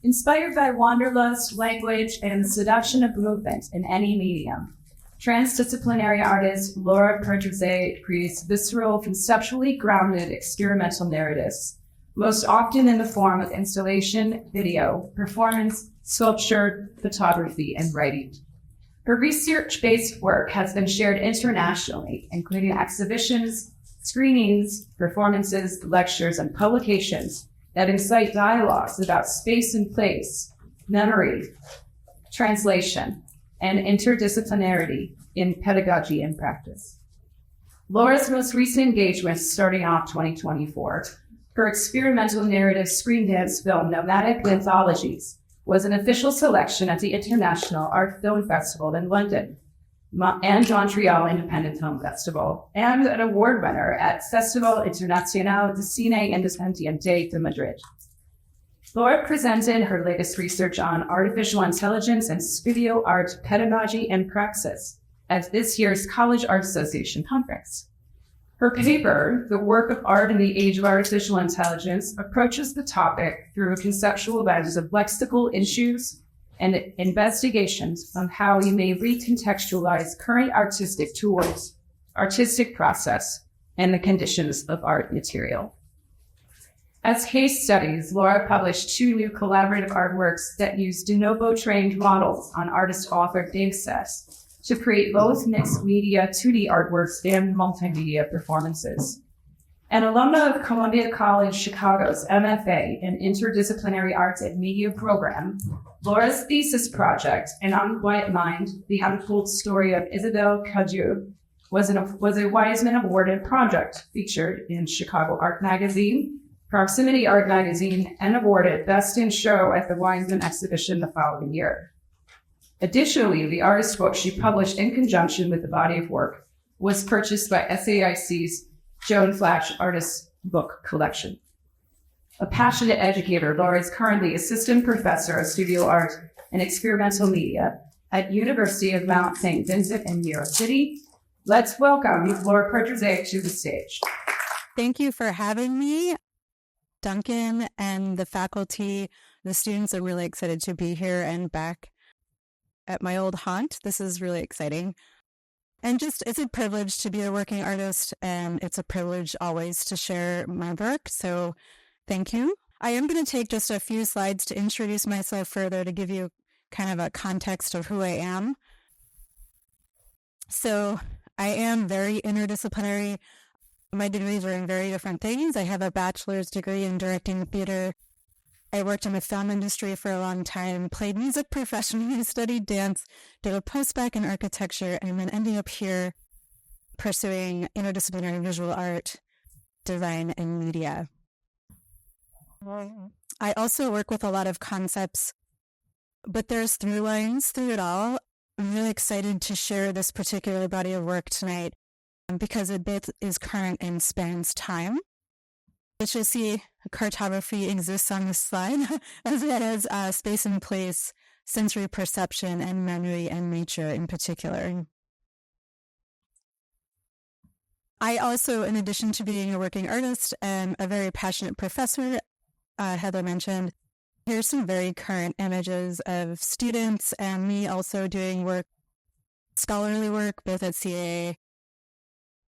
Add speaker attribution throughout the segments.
Speaker 1: Inspired by wanderlust, language, and the seduction of movement in any medium, transdisciplinary artist Laura Perdrizet creates visceral, conceptually grounded experimental narratives, most often in the form of installation, video, performance, sculpture, photography, and writing. Her research-based work has been shared internationally, including exhibitions, screenings, performances, lectures, and publications that incite dialogues about space and place, memory, translation, and interdisciplinarity in pedagogy and practice. Laura's most recent engagements, starting off 2024, her experimental narrative screen dance film Nomadic Mythologies was an official selection at the International Art Film Festival in London and Montreal Independent Film Festival, and an award winner at Festival Internacional de Cine Independiente de Madrid. Laura presented her latest research on artificial intelligence and studio art pedagogy and praxis at this year's College Art Association conference. Her paper, The Work of Art in the Age of Artificial Intelligence, approaches the topic through a conceptual lens of lexical issues and investigations on how you may recontextualize current artistic tools, artistic process, and the conditions of art material. As case studies, Laura published 2 new collaborative artworks that use de novo trained models on artist-author datasets to create both mixed media 2D artworks and multimedia performances. An alumna of Columbia College Chicago's MFA in Interdisciplinary Arts and Media program, Laura's thesis project, An Unquiet Mind, The Untold Story of Isabelle Cadieux, was a Wiseman Awarded project featured in Chicago Art Magazine, Proximity Art Magazine, and awarded Best in Show at the Wiseman exhibition the following year. Additionally, the artist book she published in conjunction with the body of work was purchased by SAIC's Joan Flash Artist Book Collection. A passionate educator, Laura is currently assistant professor of studio art and experimental media at University of Mount St. Vincent in New York City. Let's welcome Laura Perdrizet to the stage.
Speaker 2: Thank you for having me, Duncan, and the faculty. The students are really excited to be here and back at my old haunt. This is really exciting. And it's a privilege to be a working artist, and it's a privilege always to share my work. So thank you. I am going to take just a few slides to introduce myself further to give you kind of a context of who I am. So I am very interdisciplinary. My degrees are in very different things. I have a bachelor's degree in directing theater. I worked in the film industry for a long time, played music professionally, studied dance, did a postbac in architecture, and then ending up here pursuing interdisciplinary visual art, design, and media. I also work with a lot of concepts, but there's through lines through it all. I'm really excited to share this particular body of work tonight because it both is current and spans time. As you'll see, cartography exists on this slide, as well as space and place, sensory perception, and memory and nature in particular. I also, in addition to being a working artist, am a very passionate professor. Heather mentioned, here's some very current images of students and me also doing work, scholarly work, both at CAA.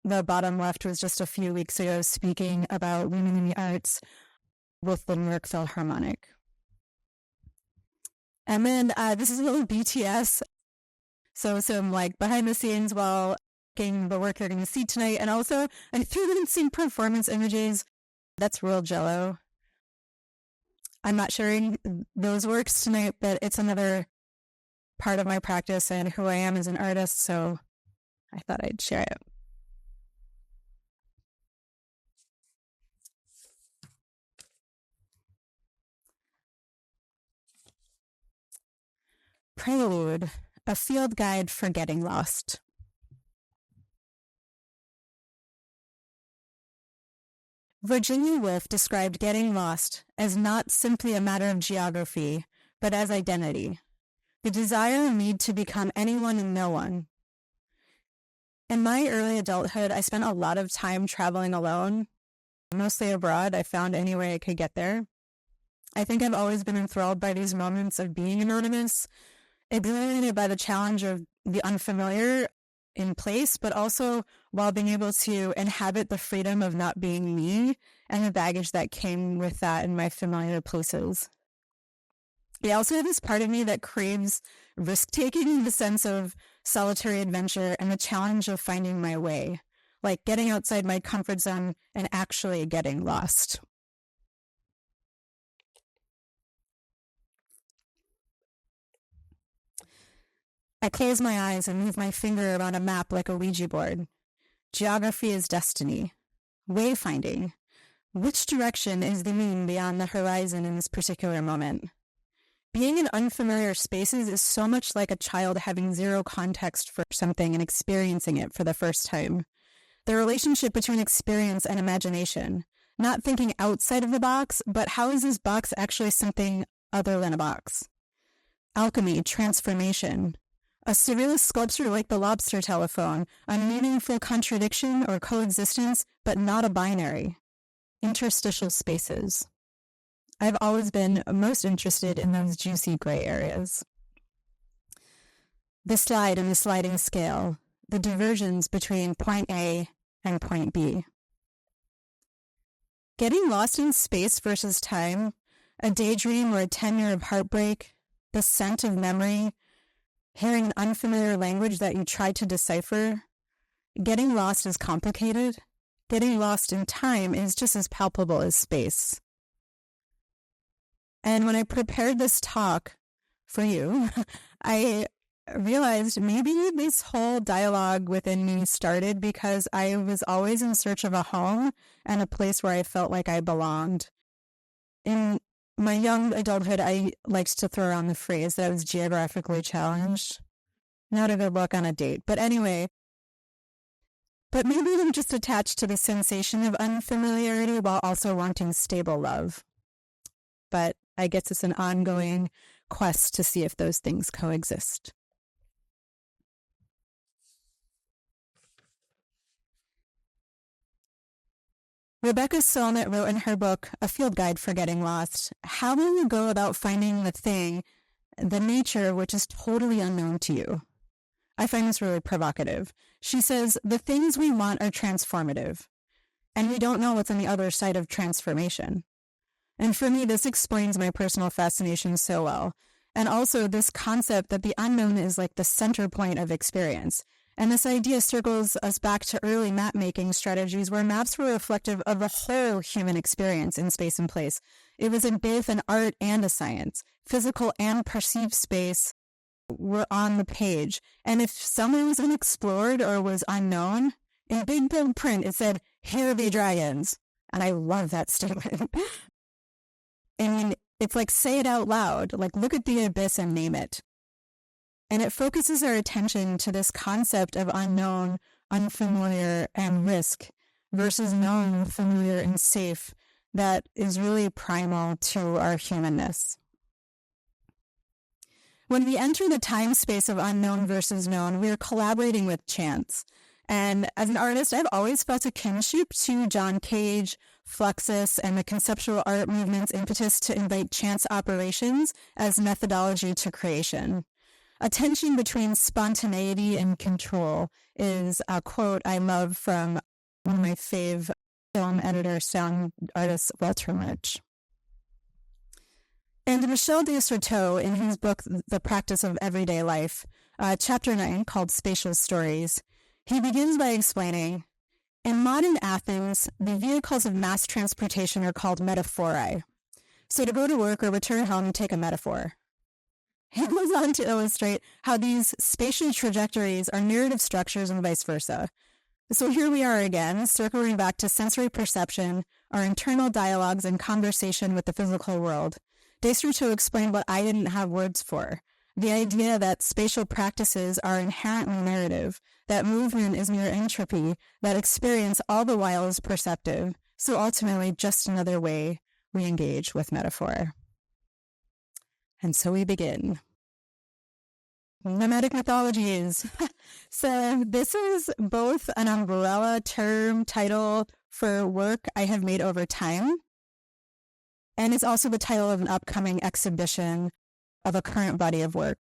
Speaker 2: The bottom left was just a few weeks ago speaking about women in the arts with the New York Philharmonic. And then this is a little BTS. So some like behind the scenes while getting the work you're going to see tonight. And also I threw in some performance images. That's real jello. I'm not sharing those works tonight, but it's another part of my practice and who I am as an artist. So I thought I'd share it. Prelude, a field guide for getting lost. Virginia Woolf described getting lost as not simply a matter of geography, but as identity, the desire and need to become anyone and no one. In my early adulthood, I spent a lot of time traveling alone, mostly abroad. I found any way I could get there. I think I've always been enthralled by these moments of being anonymous, exhilarated by the challenge of the unfamiliar in place, but also while being able to inhabit the freedom of not being me and the baggage that came with that in my familiar places. I also have this part of me that craves risk-taking in the sense of solitary adventure and the challenge of finding my way, like getting outside my comfort zone and actually getting lost. I close my eyes and move my finger around a map like a Ouija board. Geography is destiny. Wayfinding. Which direction is the moon beyond the horizon in this particular moment? Being in unfamiliar spaces is so much like a child having zero context for something and experiencing it for the first time. The relationship between experience and imagination. Not thinking outside of the box, but how is this box actually something other than a box? Alchemy, transformation. A surrealist sculpture like the lobster telephone, a meaningful contradiction or coexistence, but not a binary. Interstitial spaces. I've always been most interested in those juicy gray areas. The slide and the sliding scale, the diversions between point A and point B. Getting lost in space versus time, a daydream or a tenure of heartbreak, the scent of memory, hearing an unfamiliar language that you tried to decipher. Getting lost is complicated. Getting lost in time is just as palpable as space. And when I prepared this talk for you, I realized maybe this whole dialogue within me started because I was always in search of a home and a place where I felt like I belonged. In my young adulthood, I liked to throw around the phrase that I was geographically challenged. Not a good look on a date. But anyway, but maybe I'm just attached to the sensation of unfamiliarity while also wanting stable love. But I guess it's an ongoing quest to see if those things coexist. Rebecca Solnit wrote in her book, A Field Guide for Getting Lost, how will you go about finding the thing, the nature which is totally unknown to you? I find this really provocative. She says, the things we want are transformative, and we don't know what's on the other side of transformation. And for me, this explains my personal fascination so well. And also this concept that the unknown is like the center point of experience. And this idea circles us back to early map-making strategies where maps were reflective of the whole human experience in space and place. It was in both an art and a science. Physical and perceived space were on the page. And if somewhere was unexplored or was unknown, in big bold print it said, "Here be dragons." And I love that statement. I mean, it's like, say it out loud, like look at the abyss and name it. And it focuses our attention to this concept of unknown, unfamiliar, and risk versus known, familiar, and safe that is really primal to our humanness. When we enter the time space of unknown versus known, we are collaborating with chance. And as an artist, I've always felt a kinship to John Cage, Fluxus, and the conceptual art movement's impetus to invite chance operations as methodology to creation. A tension between spontaneity and control is a quote I love from one of my fave film editor, sound artist, Walter Murch. And Michel de Certeau, in his book, The Practice of Everyday Life, chapter 9, called Spatial Stories, he begins by explaining, in modern Athens, the vehicles of mass transportation are called metaphori. So to go to work or return home, you take a metaphor. He goes on to illustrate how these spatial trajectories are narrative structures and vice versa. So here we are again, circling back to sensory perception, our internal dialogues and conversation with the physical world. De Certeau explained what I didn't have words for. The idea that spatial practices are inherently narrative, that movement is mere entropy, that experience all the while is perceptive. So ultimately, just another way we engage with metaphor. And so we begin. Nomadic Mythologies. So this is both an umbrella term title for work I have made over time, And it's also the title of an upcoming exhibition of a current body of work.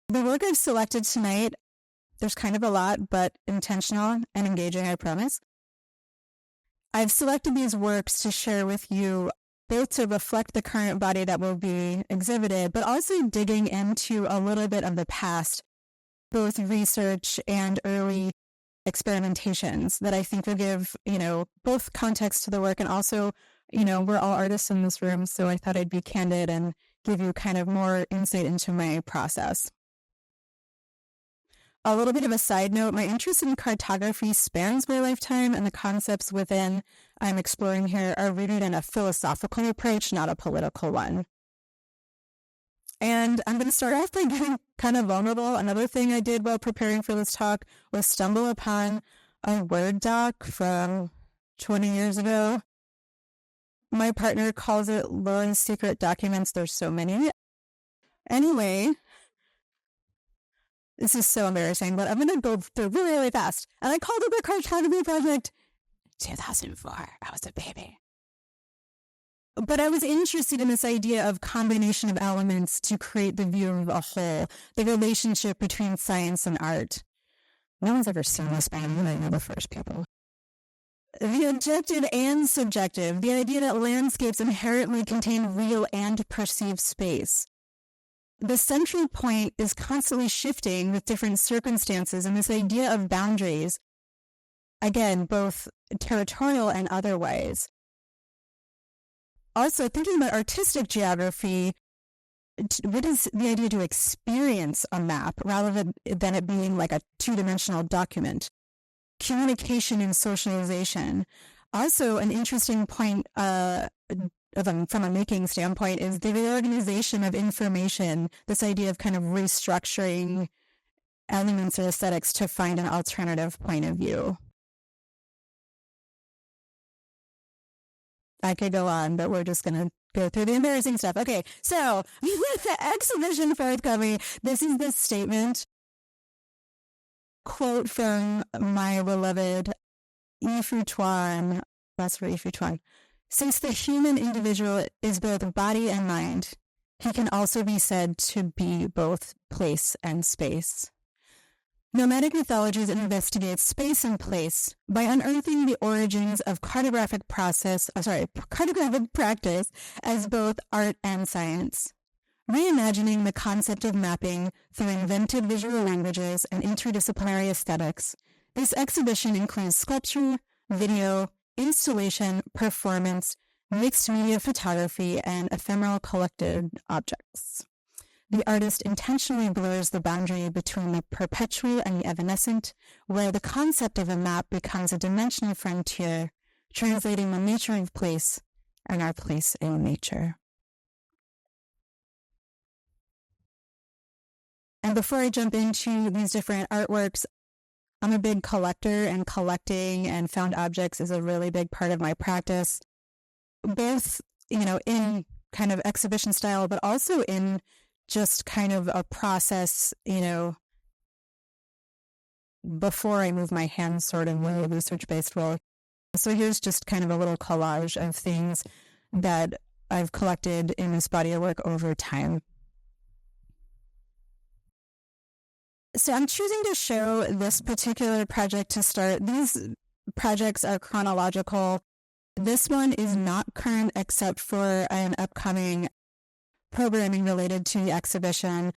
Speaker 2: The work I've selected tonight, there's kind of a lot, but intentional and engaging, I promise. I've selected these works to share with you, both to reflect the current body that will be exhibited, but also digging into a little bit of the past, both research and early experimentations that I think will give, both context to the work and also, we're all artists in this room, so I thought I'd be candid and give you kind of more insight into my process. A little bit of a side note, my interest in cartography spans my lifetime, and the concepts within I'm exploring here are rooted in a philosophical approach, not a political one. And I'm going to start off by getting kind of vulnerable. Another thing I did while preparing for this talk was stumble upon a Word doc from 20 years ago. My partner calls it Lauren's secret documents. There's so many. Anyway, this is so embarrassing, but I'm going to go through really, really fast. And I called it the Cartography Project 2004. I was a baby. But I was interested in this idea of combination of elements to create the view of a whole, the relationship between science and art. No one's ever seen this by me. I know the first people. The objective and subjective, the idea that landscapes inherently contain real and perceived space. The central point is constantly shifting with different circumstances, and this idea of boundaries, again, both territorial and otherwise. Also, thinking about artistic geography, what is the idea to experience a map rather than it being like a two-dimensional document? Communication and socialization. Also, an interesting point from a making standpoint is the reorganization of information, this idea of kind of restructuring elements or aesthetics to find an alternative point of view. I could go on, but we're just going to go through the embarrassing stuff. Okay, so with the exhibition forthcoming, this is the statement, quote from my beloved Yifu Tuan. That's for Yifu Tuan. Since the human individual is both body and mind, he can also be said to be both place and space. Nomadic Mythologies investigates space and place by unearthing the origins of cartographic practice as both art and science, reimagining the concept of mapping through inventive visual languages and interdisciplinary aesthetics. This exhibition includes sculpture, video, installation, performance, mixed media photography, and ephemeral collected objects. The artist intentionally blurs the boundary between the perpetual and the evanescent, where the concept of a map becomes a dimensional frontier, translating the nature of place and our place in nature. And before I jump into these different artworks, I'm a big collector, and collecting and found objects is a really big part of my practice, both, in kind of exhibition style, but also in just kind of a process, before I move my hands sort of way, research-based role. So here's just kind of a little collage of things that I've collected in this body of work over time. So I'm choosing to show this particular project to start. These projects are chronological. This one is not current except for an upcoming programming related to the exhibition.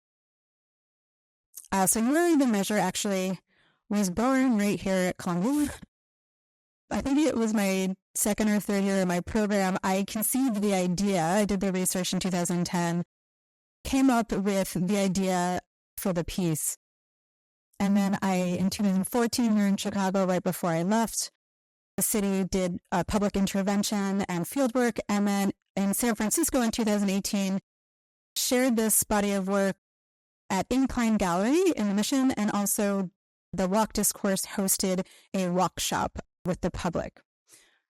Speaker 2: So Yuri the Measure actually was born right here at Columbia. I think it was my second or third year of my program. I conceived the idea, I did the research in 2010, came up with the idea for the piece. And then in 2014 here in Chicago, right before I left, the city did a public intervention and fieldwork. And then in San Francisco in 2018, shared this body of work at Incline Gallery in the Mission, and also the Walk Discourse hosted a workshop with the public.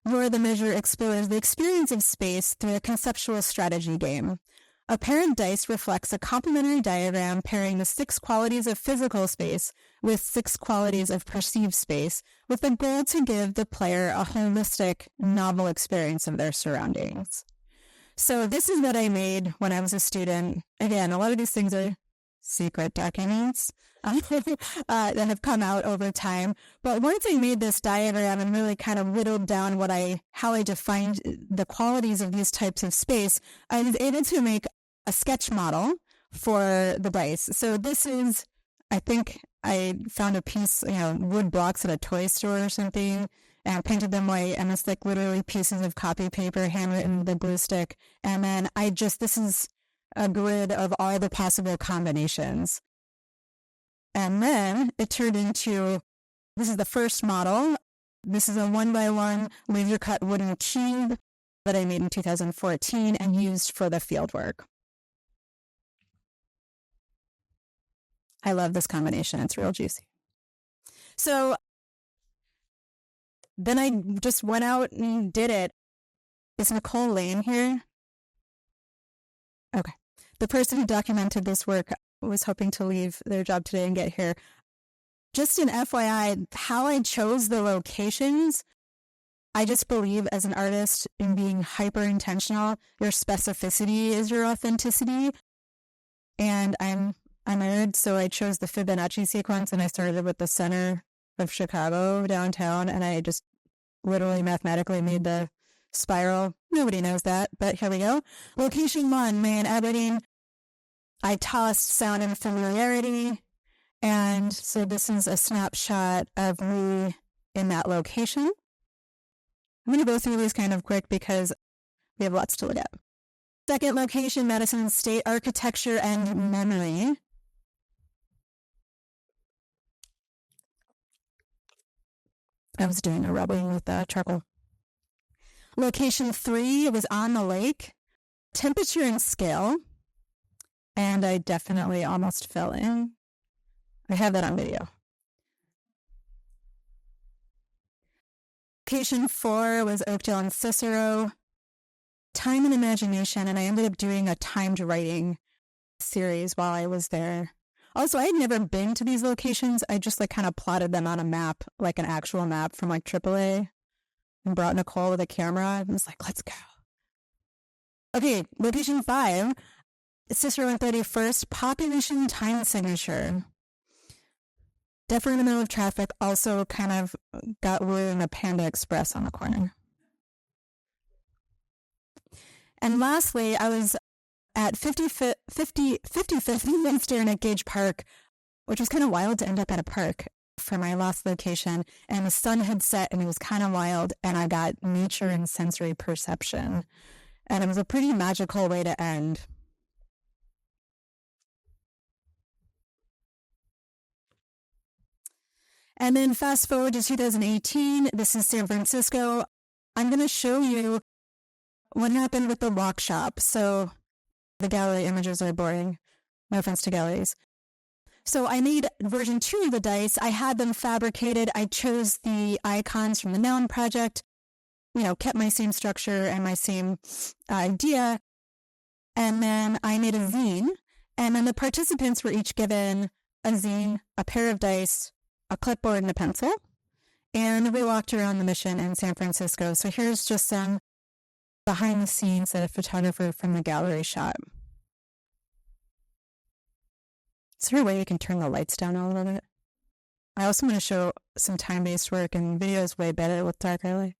Speaker 2: Yuri the Measure explores the experience of space through a conceptual strategy game. A paired dice reflects a complementary diagram pairing the 6 qualities of physical space with 6 qualities of perceived space, with the goal to give the player a holistic, novel experience of their surroundings. So this is what I made when I was a student. Again, a lot of these things are secret documents that have come out over time. But once I made this diagram and really kind of whittled down how I defined the qualities of these types of space, I was able to make a sketch model for the dice. So this is, I think I found a piece, wood blocks at a toy store or something, and painted them white, and it's like literally pieces of copy paper handwritten with a glue stick. And then this is a grid of all the possible combinations. And then it turned into, this is the first model. This is a 1x1 laser cut wooden cube that I made in 2014 and used for the field work. I love this combination. It's real juicy. So then I just went out and did it. Is Nicole Lane here? Okay. The person who documented this work was hoping to leave their job today and get here. Just an FYI, how I chose the locations, I just believe as an artist in being hyper intentional. Your specificity is your authenticity. And I'm a nerd, so I chose the Fibonacci sequence, and I started with the center of Chicago downtown, and I just literally mathematically made the spiral. Nobody knows that, but here we go. Location 1, main editing. I tossed sound and familiarity, and so this is a snapshot of me in that location. I'm going to go through these kind of quick because we have lots to look at. Second location, Madison State Architecture and Memory. I was doing a rubbing with charcoal. Location 3 was on the lake. Temperature and scale. And I definitely almost fell in. I have that on video. Location 4 was Oakdale and Cicero. Time and imagination, and I ended up doing a timed writing series while I was there. Also, I had never been to these locations. I just kind of plotted them on a map, like an actual map from AAA, and brought Nicole with a camera and was like, let's go. Okay, location 5, Cicero and 31st, population time signature. Definitely in the middle of traffic, also kind of got word in a Panda Express on the corner. And lastly, I was at 55th Minster at Gage Park, which was kind of wild to end up at a park for my last location. And the sun had set and it was kind of wild, and I got nature and sensory perception. And it was a pretty magical way to end. And then fast forward to 2018, this is San Francisco. I'm going to show you what happened with the walk shop. So the gallery images are boring. No offense to galleries. So I made version 2 of the dice. I had them fabricated. I chose the icons from the Noun project, kept my same structure and my same idea. And then I made a zine. And then the participants were each given a zine, a pair of dice, a clipboard, and a pencil. And we walked around the mission in San Francisco. So here's just some behind the scenes that a photographer from the gallery shot. Is there a way you can turn the lights down a little bit? I also want to show some time-based work, and video is way better with darker light.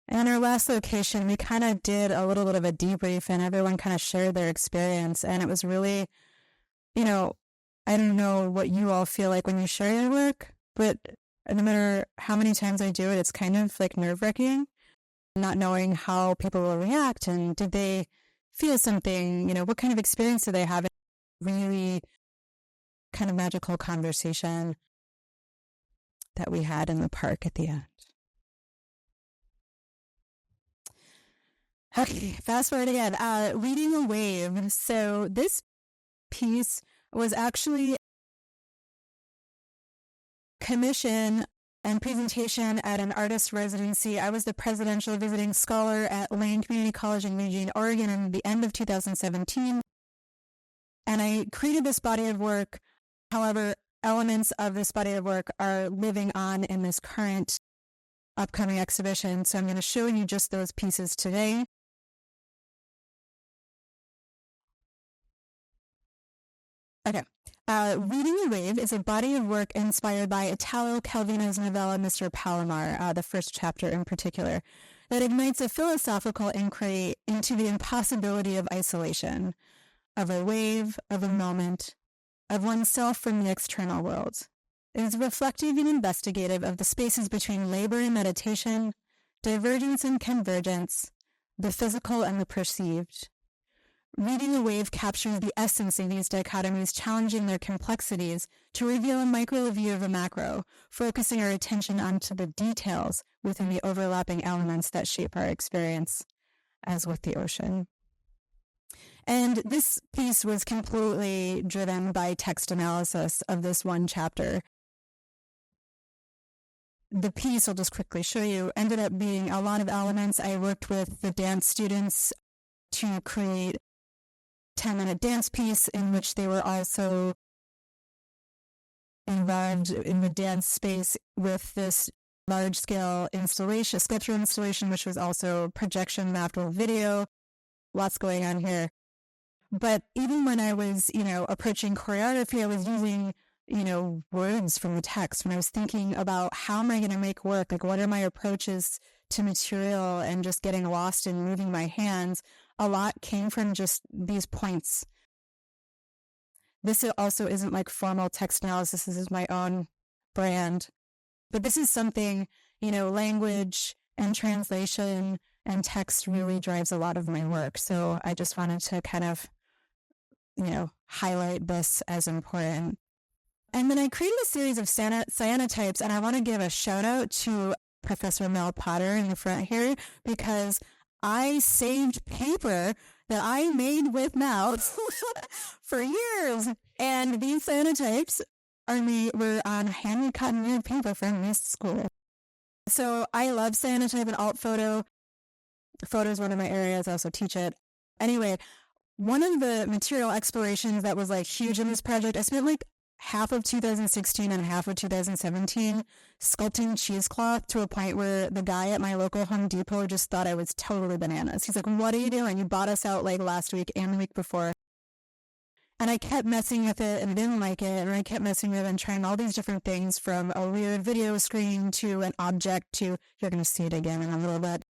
Speaker 2: And our last location, we kind of did a little bit of a debrief, and everyone kind of shared their experience. And it was really, I don't know what you all feel like when you share your work, but no matter how many times I do it, it's kind of nerve-wracking, not knowing how people will react, and did they feel something, what kind of experience do they have? Really kind of magical conversation that we had in the park at the end. Okay, fast forward again. Reading a wave. So this piece was actually commission and presentation at an artist residency. I was the presidential visiting scholar at Lane Community College in Eugene, Oregon in the end of 2017. And I created this body of work. However, elements of this body of work are living on in this current upcoming exhibition. So I'm going to show you just those pieces today. Okay. Reading a Wave is a body of work inspired by Italo Calvino's novella Mr. Palomar, the first chapter in particular, that ignites a philosophical inquiry into the impossibility of isolation, of a wave, of a moment, of oneself from the external world. It is reflective and investigative of the spaces between labor and meditation, divergence and convergence, the physical and the perceived. Reading a Wave captures the essence of these dichotomies, challenging their complexities to reveal a micro view of a macro, focusing our attention onto the details within the overlapping elements that shape our experience, as with the ocean. And this piece was completely driven by text analysis of this one chapter. The piece, I'll just quickly show you, ended up being a lot of elements. I worked with the dance students to create 10-minute dance piece in which they were also involved in the dance space with this large-scale installation, sculpture installation, which was also projection mapped with video. Lots going on here. But even when I was, approaching choreography, I was using, words from the text. When I was thinking about how am I going to make work, like what are my approaches to material and just getting lost in moving my hands, a lot came from just these points. This also isn't like formal text analysis. This is my own brand. But this is something, language and translation and text really drives a lot of my work. So I just wanted to kind of, highlight this as important. And then I created a series of cyanotypes, and I want to give a shout out to Professor Mel Potter in the front here, because I saved paper that I made with Mel for years. And these cyanotypes were on hand cotton wool paper from this school. So I love cyanotype and alt photo. Photo is one of my areas. I also teach it. Anyway, one of the material explorations that was like huge in this project, I spent like half of 2016 and half of 2017 sculpting cheesecloth to a point where the guy at my local Home Depot just thought I was totally bananas. He's like, "What are you doing? You bought us out like last week and the week before." And I kept messing with it and I didn't like it. And I kept messing with it and trying all these different things, from a weird video screen to an object to, you're going to see it again in a little bit.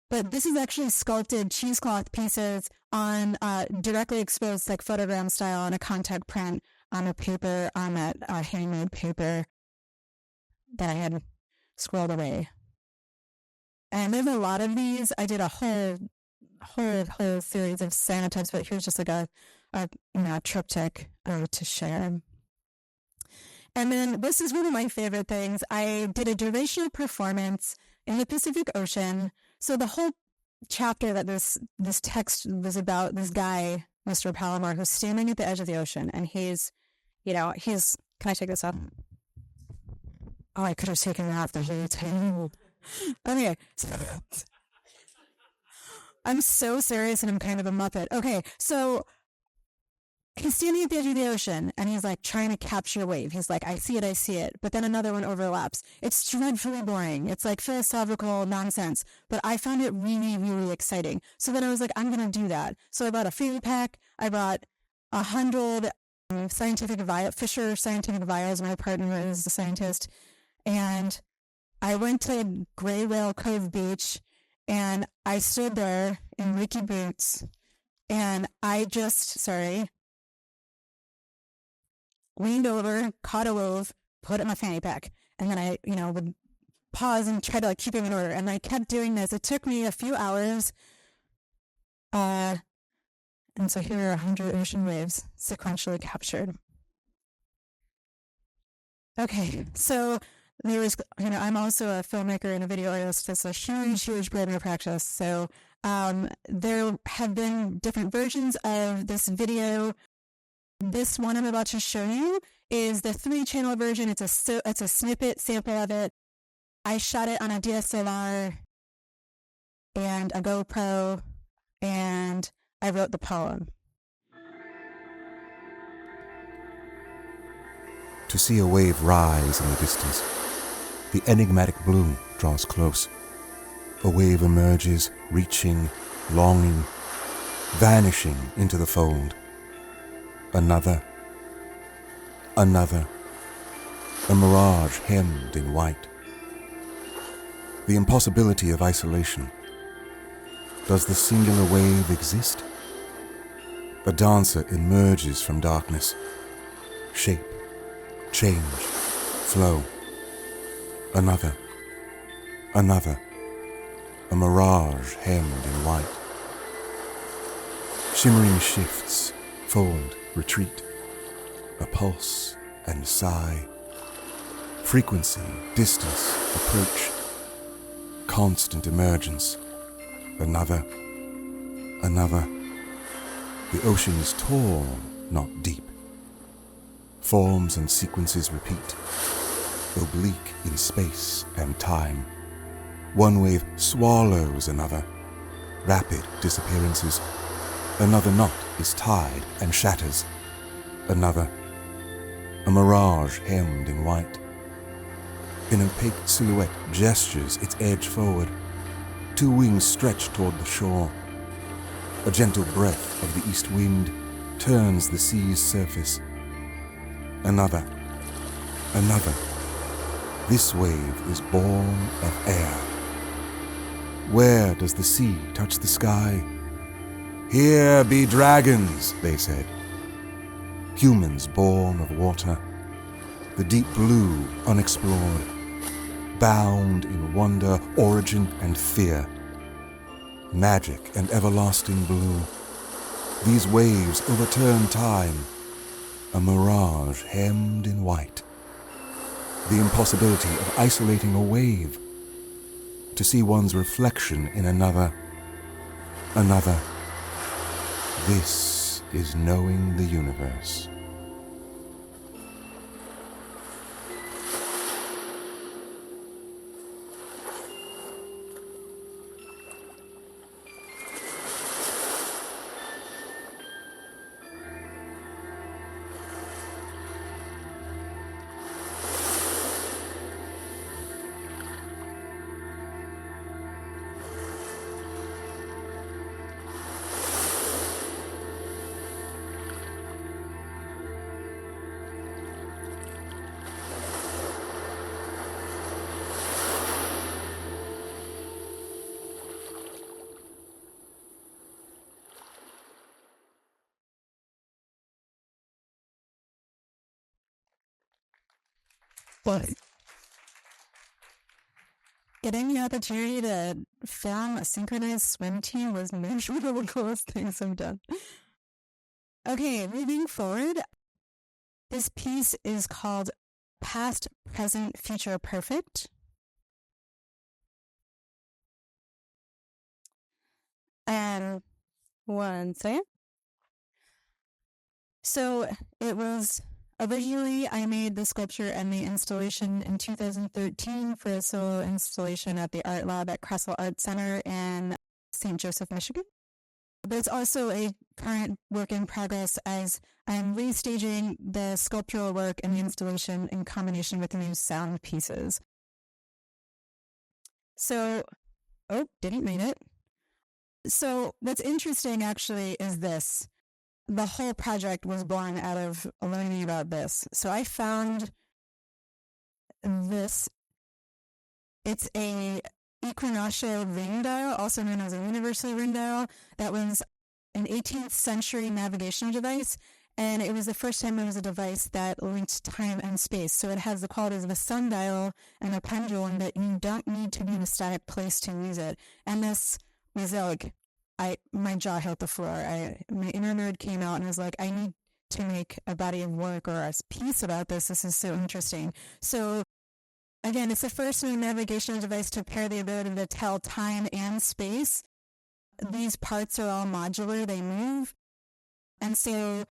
Speaker 2: But this is actually sculpted cheesecloth pieces on directly exposed, like photogram style, on a contact print on a paper, on that handmade paper that I had scrolled away. And there's a lot of these. I did a whole series of cyanotypes, but here's just like a triptych to share. And then this is one of my favorite things. I did a durational performance in the Pacific Ocean. So the whole chapter that this text was about, this guy, Mr. Palomar, who's standing at the edge of the ocean, and he's, can I take this off? Oh, I could have taken it off the whole time. Okay. So, I'm so serious and I'm kind of a Muppet. Okay, so he's standing at the edge of the ocean and he's like trying to capture a wave. He's like, I see it. But then another one overlaps. It's dreadfully boring. It's like philosophical nonsense. But I found it really, really exciting. So then I was like, I'm going to do that. So I bought a food pack. I bought 100 Fisher scientific vials. My partner is a scientist. And I went to Gray Whale Cove Beach and I stood there in leaky boots and I just, leaned over, caught a wave, put it in my fanny pack. And then I, would pause and try to keep them in order. And I kept doing this. It took me a few hours. And so here are 100 ocean waves sequentially captured. Okay, so there was, I'm also a filmmaker and a video artist. It's a huge, huge part of my practice. So There have been different versions of this video. This one I'm about to show you is the 3-channel version. It's a snippet sample of it. I shot it on a DSLR and a GoPro, and I wrote the poem.
Speaker 3: To see a wave rise in the distance, the enigmatic blue draws close. A wave emerges, reaching, longing, vanishing into the fold. Another, a mirage hemmed in white. The impossibility of isolation. Does the singular wave exist? A dancer emerges from darkness. Shape, change, flow. Another, a mirage hemmed in white. Shimmering shifts, fold, retreat, a pulse and sigh. Frequency, distance, approach, constant emergence. Another. The ocean is tall, not deep. Forms and sequences repeat, oblique in space and time. One wave swallows another, rapid disappearances. Another knot is tied and shatters. Another, a mirage hemmed in white. An opaque silhouette gestures its edge forward. 2 wings stretch toward the shore. A gentle breath of the east wind turns the sea's surface. Another. This wave is born of air. Where does the sea touch the sky? Here be dragons, they said. Humans born of water. The deep blue unexplored. Bound in wonder, origin, and fear. Magic and everlasting blue. These waves overturn time. A mirage hemmed in white. The impossibility of isolating a wave. To see one's reflection in another. This is knowing the universe.
Speaker 2: But getting the opportunity to film a synchronized swim team was maybe one of the coolest things I've done. Okay, moving forward, this piece is called Past, Present, Future Perfect. And one second. So it was originally, I made the sculpture and the installation in 2013 for a solo installation at the Art Lab at Kressel Art Center in St. Joseph, Michigan. But it's also a current work in progress as I'm restaging the sculptural work and the installation in combination with new sound pieces. So, didn't read it. So what's interesting actually is this. The whole project was born out of learning about this. So I found this. It's a equinoctial ring dial, also known as a universal ring dial, that was an 18th century navigational device, and it was the first time it was a device that linked time and space. So it has the qualities of a sundial and a pendulum, that you don't need to be in a static place to use it. And this was like, my jaw hit the floor. My inner nerd came out and was like, I need to make a body of work or a piece about this. This is so interesting. So again, it's the first new navigational device to pair the ability to tell time and space. these parts are all modular, they move. And so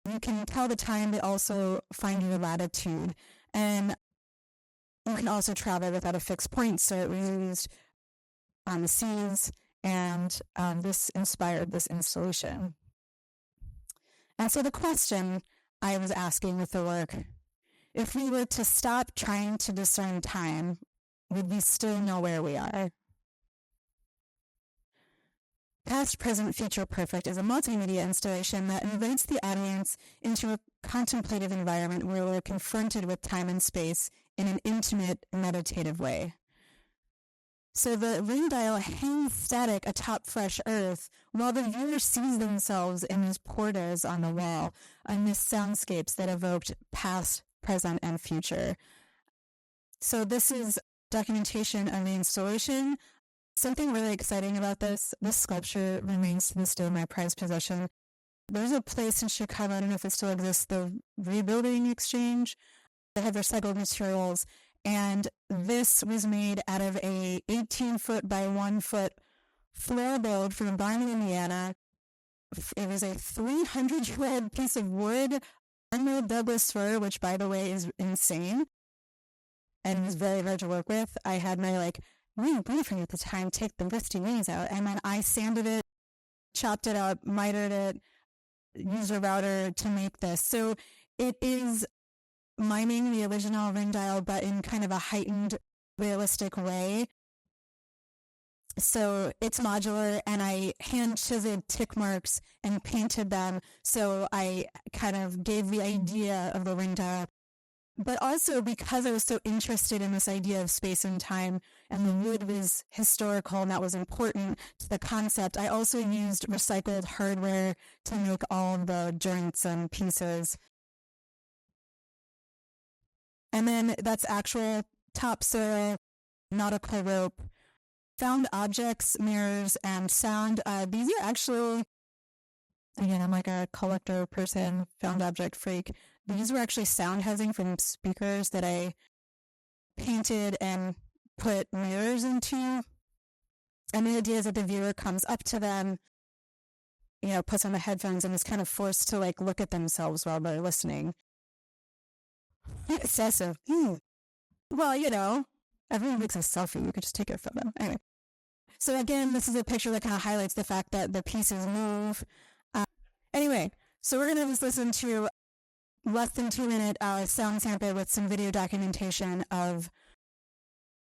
Speaker 2: you can tell the time, but also find your latitude. And you can also travel without a fixed point. So it was used on the seas, and this inspired this installation. And so the question I was asking with the work, if we were to stop trying to discern time, would we still know where we are? Past, Present, Future Perfect is a multimedia installation that invites the audience into a contemplative environment where we're confronted with time and space in an intimate, meditative way. So the ring dial hangs static atop fresh earth while the viewer sees themselves in these portals on the wall amidst soundscapes that evoked past, present, and future. So this is documentation of the installation. Something really exciting about this sculpture remains to this day my prized possession. There's a place in Chicago, I don't know if it still exists, the Rebuilding Exchange. They have recycled materials, and this was made out of a 18-foot by 1-foot floor build from Barnum, Indiana. It was a 300-year-old piece of wood, unmilled Douglas fir, which, by the way, is insane, and was very hard to work with. I had my, boyfriend at the time take the rusty wings out, and then I sanded it, chopped it up, mitered it, used a router to make this. So it is miming the original ring dial, but in kind of a heightened, realistic way. So it's modular, and I hand chiseled tick marks and painted them. So I kind of gave the idea of the ring dial. But also because I was so interested in this idea of space and time, and the wood was historical and that was important to the concept, I also used recycled hardware to make all the joints and pieces. And then that's actual topsoil, nautical rope, found objects, mirrors, and sound. These are actually, again, I'm like a collector person, found object freak. These were actually sound housing from speakers that I painted and put mirrors into. And the idea is that the viewer comes up to them, puts on the headphones and is kind of forced to look at themselves while they're listening. Excessive. Well, everyone makes a selfie. You could just take a photo. Anyway. So again, this is a picture that kind of highlights the fact that the pieces move. Anyway, so we're going to just listen to less than 2-minute sound sample with some video documentation of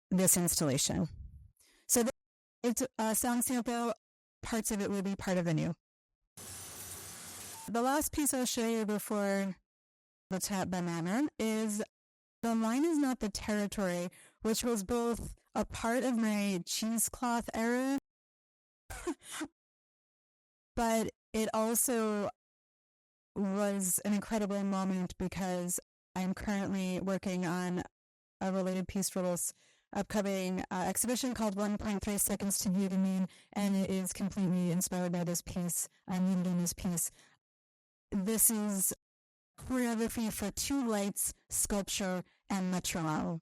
Speaker 2: this installation. So it's a sound sample. Parts of it will be part of the new. The last piece I'll show you before the tap banana is The Line Is Not the Territory, which was both a part of my cheesecloth era, but it also was an incredible moment because I'm currently working on a related piece for this upcoming exhibition called 1.3 Seconds to View the Moon, and it is completely inspired by this piece. I'm needed in this piece. This is choreography for 2 lights, sculpture, and metronome.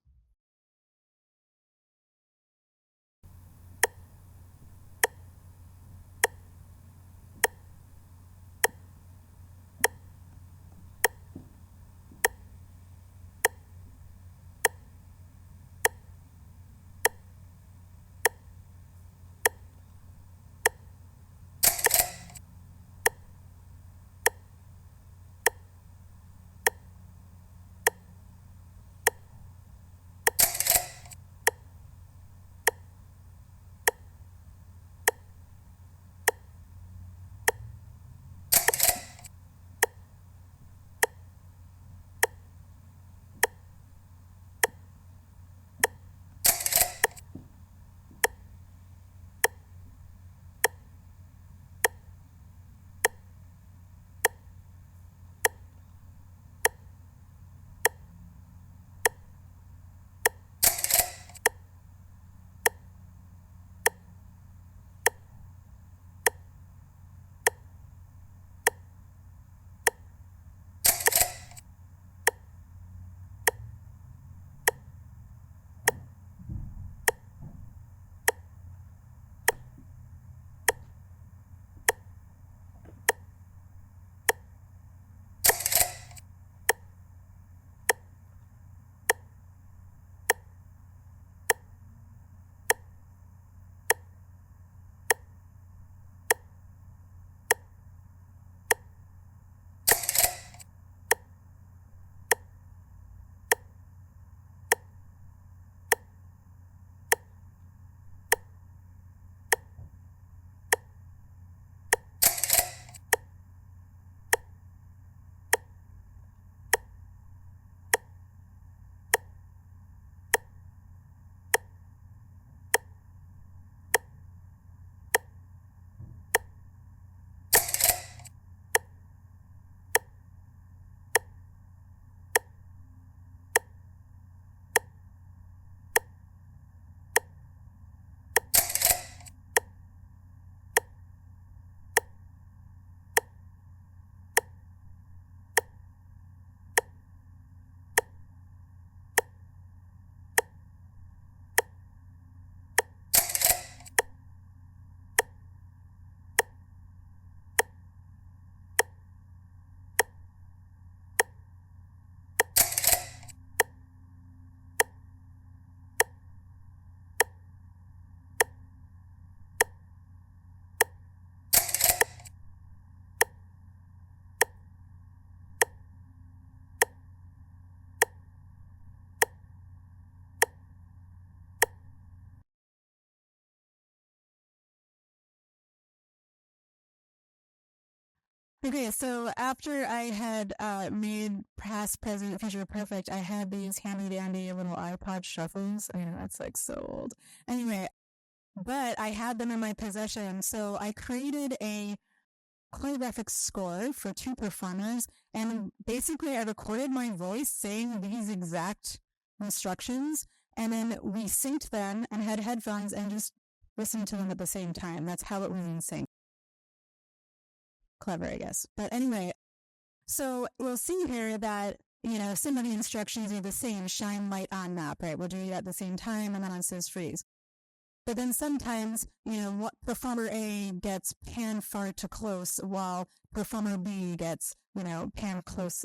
Speaker 2: Okay, so after I had made past, present, future perfect, I had these handy-dandy little iPod shuffles. I know that's like so old. Anyway, but I had them in my possession, so I created a choreographic score for 2 performers, and basically I recorded my voice saying these exact instructions, and then we synced them and had headphones and just listened to them at the same time. That's how it was in sync. Clever, I guess. But anyway, so we'll see here that, some of the instructions are the same. Shine light on map, right? We'll do it at the same time, and then it says freeze. But then sometimes, what performer A gets pan far to close, while performer B gets, pan close,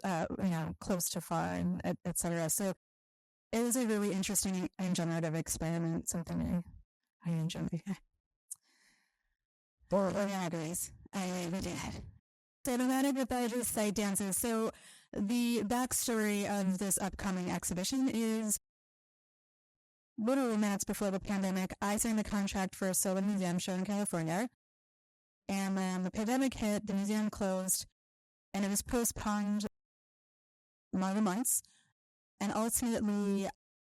Speaker 2: close to far, and et cetera. So it was a really interesting and generative experiment, something I enjoy. Yeah, Grace. I really did. So Nomadic Mythologies site dances. So the backstory of this upcoming exhibition is literally minutes before the pandemic, I signed the contract for a solo museum show in California. And then the pandemic hit, the museum closed, and it was postponed more months. And ultimately,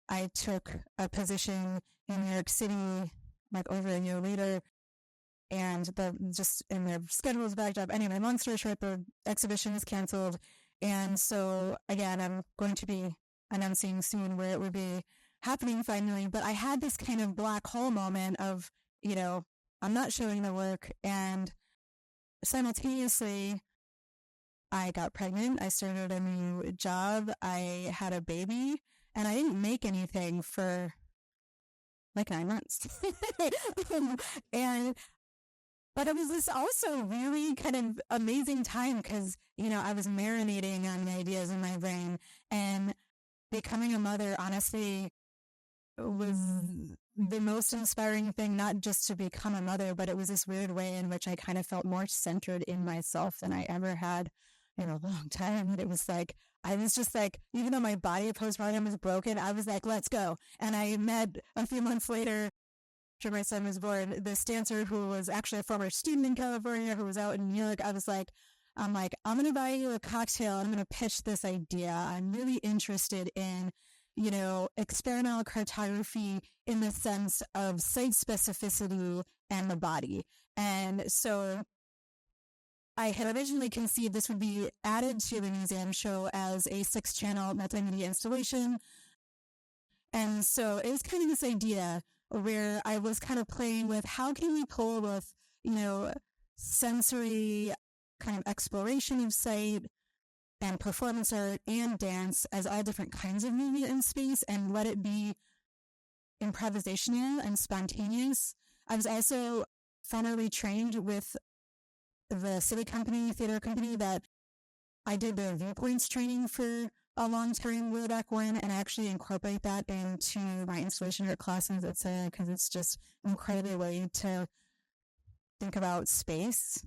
Speaker 2: I took a position in New York City, like over a year later, and their schedule was backed up. Anyway, long story short, the exhibition is canceled. And so, again, I'm going to be announcing soon where it will be happening finally. But I had this kind of black hole moment of, I'm not showing the work. And simultaneously, I got pregnant. I started a new job. I had a baby. And I didn't make anything for like 9 months. But it was this also really kind of amazing time because, I was marinating on the ideas in my brain, and becoming a mother, honestly, was the most inspiring thing, not just to become a mother, but it was this weird way in which I kind of felt more centered in myself than I ever had in a long time. And it was like, I was just like, even though my body postpartum was broken, I was like, let's go. And I met a few months later, after my son was born, this dancer who was actually a former student in California who was out in New York. I'm going to buy you a cocktail and I'm going to pitch this idea. I'm really interested in, experimental cartography in the sense of site specificity and the body. And so I had originally conceived this would be added to the museum show as a 6-channel multimedia installation. And so it was kind of this idea where I was kind of playing with how can we pull with, sensory kind of exploration of sight and performance art and dance as all different kinds of media in space and let it be improvisational and spontaneous. I was also formerly trained with the theater company that I did the viewpoints training for a long time way back when, and I actually incorporate that into my installation art classes, etc., because it's just an incredible way to think about space.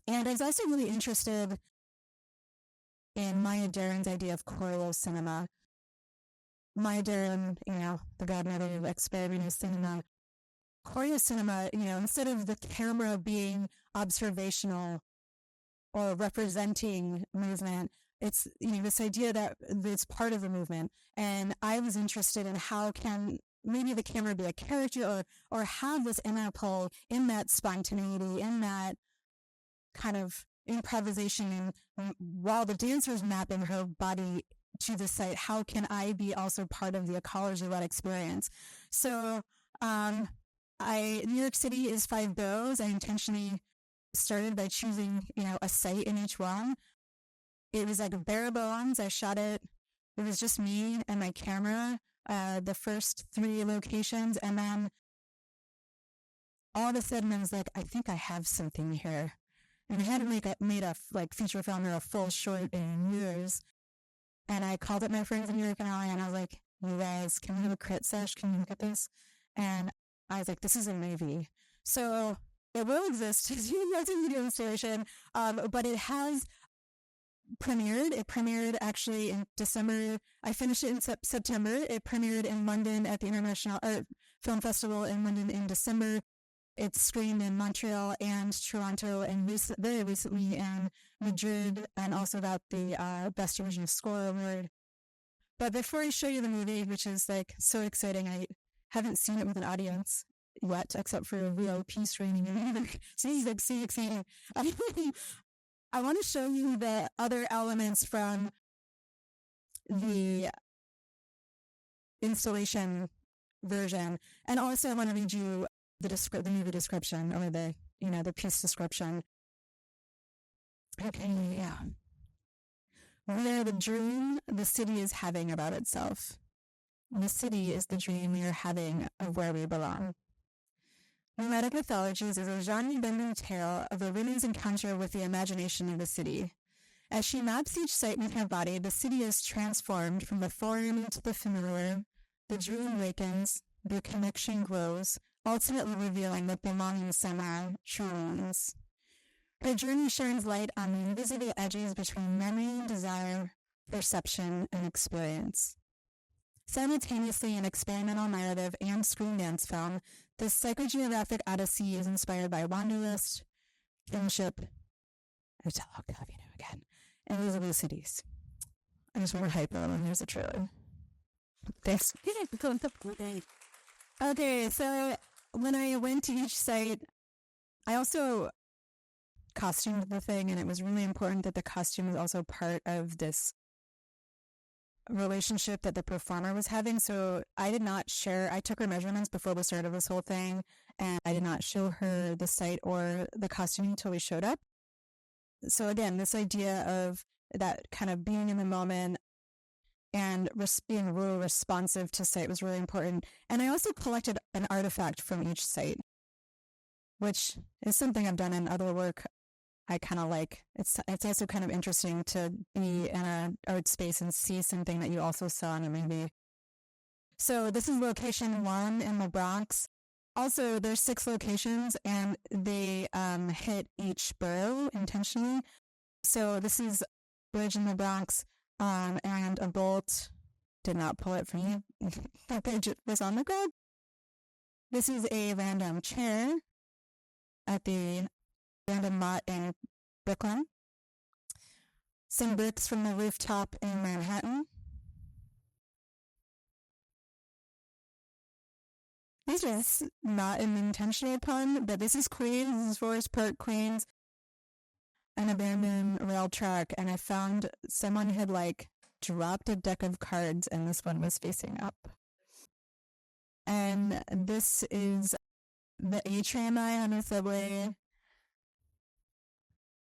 Speaker 2: And I was also really interested in Maya Deren's idea of choreo cinema. Maya Deren, the godmother of experimental cinema. Choreo cinema, instead of the camera being observational or representing movement, it's, this idea that it's part of the movement. And I was interested in how can maybe the camera be a character or have this interpole in that spontaneity, in that kind of improvisation. And while the dancer is mapping her body to the site, how can I be also part of the ecology of that experience? So, New York City is 5 bows. I intentionally started by choosing, a site in each one. It was like bare bones. I shot it. It was just me and my camera, the first 3 locations. And then all of a sudden I was like, I think I have something here. And I hadn't made a feature film or a full short in years. And I called up my friends in New York and LA and I was like, you guys, can we have a crit sesh? Can you look at this? And I was like, this is a movie. So it will exist as a multimedia installation, but it has premiered. It premiered actually in December. I finished it in September. It premiered in London at the International Art Film Festival in London in December. It's screened in Montreal and Toronto, and very recently in Madrid, and also got the Best Original Score award. But before I show you the movie, which is like so exciting, I haven't seen it with an audience yet, except for a real peace reigning in either. So this is like so exciting. I want to show you the other elements from the installation version, and also I want to read you the movie description, or the piece description. Okay, yeah. We're the dream the city is having about itself. The city is the dream we are having of where we belong. Nomadic Mythologies is a genre-bending tale of a woman's encounter with the imagination of the city. As she maps each site with her body, the city is transformed from the foreign to the familiar. The dream awakens, the connection grows, ultimately revealing what belonging somehow truly means. Her journey shines light on the invisible edges between memory, desire, perception, and experience. Simultaneously an experimental narrative and screen dance film, this psychogeographic odyssey is inspired by wanderlust, kinship, again, and visible cities. I just want to hype on when there's a trailer. Thanks. Okay, so when I went to each site, I also costumed the thing, and it was really important that the costume was also part of this relationship that the performer was having. So I took her measurements before the start of this whole thing, and I did not show her the site or the costume until we showed up. So again, this idea of that kind of being in the moment and being really responsive to site was really important. And I also collected an artifact from each site, which is something I've done in other work. I kind of like. It's also kind of interesting to be in an art space and see something that you also saw in a movie. So this is location 1 in the Bronx. Also, there's 6 locations, and they hit each borough intentionally. So this is Bridge in the Bronx, and a bolt did not pull it for me. That page was on the ground. This is a random chair at the random lot in Brooklyn. Some bricks from the rooftop in Manhattan. This is not an intentional pun, but this is Queens. This is Forest Park, Queens. An abandoned rail track, and I found someone had dropped a deck of cards, and this one was facing up. And this is the A train line on the subway.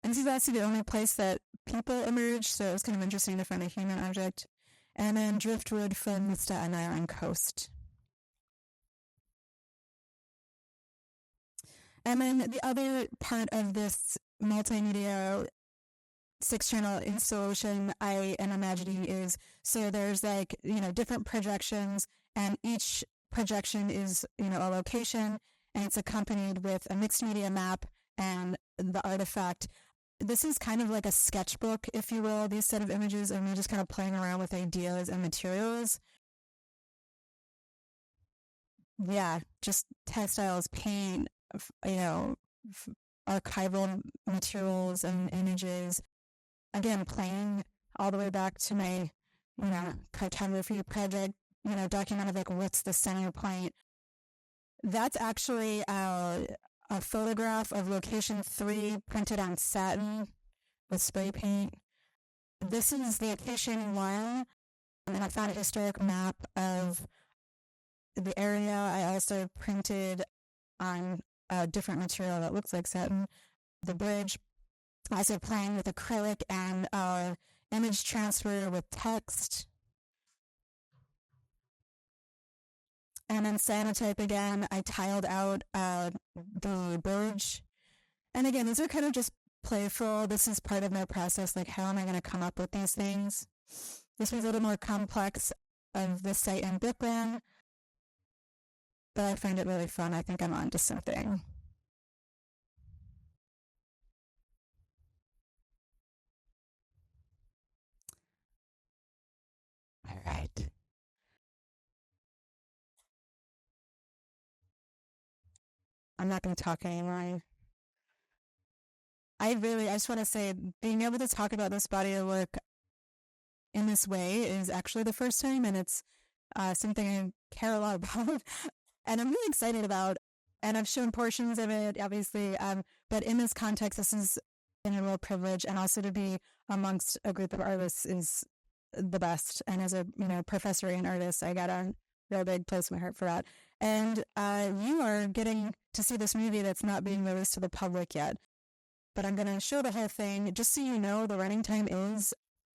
Speaker 2: And this is actually the only place that people emerged, so it was kind of interesting to find a human object. And then driftwood from the Staten Island coast. And then the other part of this multimedia 6-channel installation I am imagining is, so there's different projections, and each projection is, a location, and it's accompanied with a mixed media map and the artifact. This is kind of like a sketchbook, if you will, these set of images, and we're just kind of playing around with ideas and materials. Yeah, just textiles, paint, archival materials and images. Again, playing all the way back to my, cartography project, documented what's the center point. That's actually a photograph of location 3 printed on satin with spray paint. This is location 1, and I found a historic map of the area. I also printed on a different material that looks like satin, the bridge. Also playing with acrylic and image transfer with text. And then Sanotype again, I tiled out the bridge. And again, these are kind of just playful. This is part of my process, how am I going to come up with these things? This was a little more complex of the site in Brooklyn, but I find it really fun. I think I'm onto something. All right. I'm not going to talk anymore. I just want to say, being able to talk about this body of work in this way is actually the first time, and it's something I care a lot about, and I'm really excited about. And I've shown portions of it, obviously, but in this context, this is been a real privilege, and also to be amongst a group of artists is the best. And as a professor and artist, I got a real big place in my heart for that. And you are getting to see this movie that's not being released to the public yet. But I'm going to show the whole thing. Just so you know, the running time is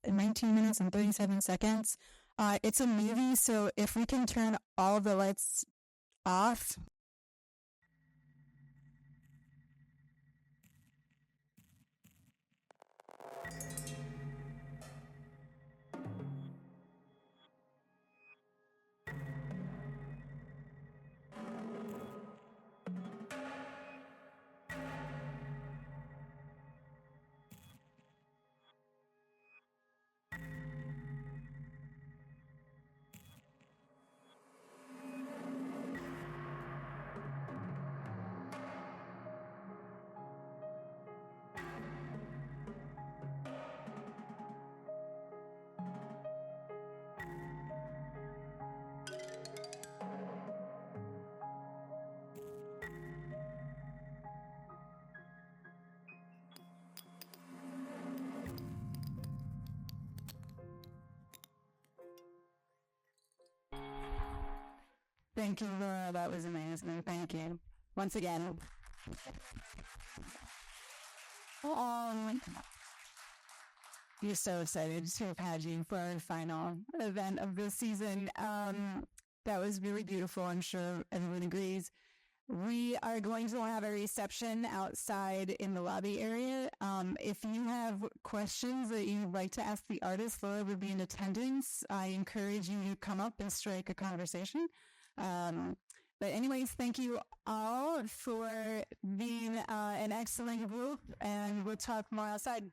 Speaker 2: 19 minutes and 37 seconds. It's a movie, so if we can turn all of the lights off. Thank you, Laura. That was amazing. Thank you. Once again. You're so excited to have had you for our final event of this season. That was really beautiful. I'm sure everyone agrees. We are going to have a reception outside in the lobby area. If you have questions that you'd like to ask the artist, Laura would be in attendance. I encourage you to come up and strike a conversation. But anyways, thank you all for being an excellent group, and we'll talk more outside.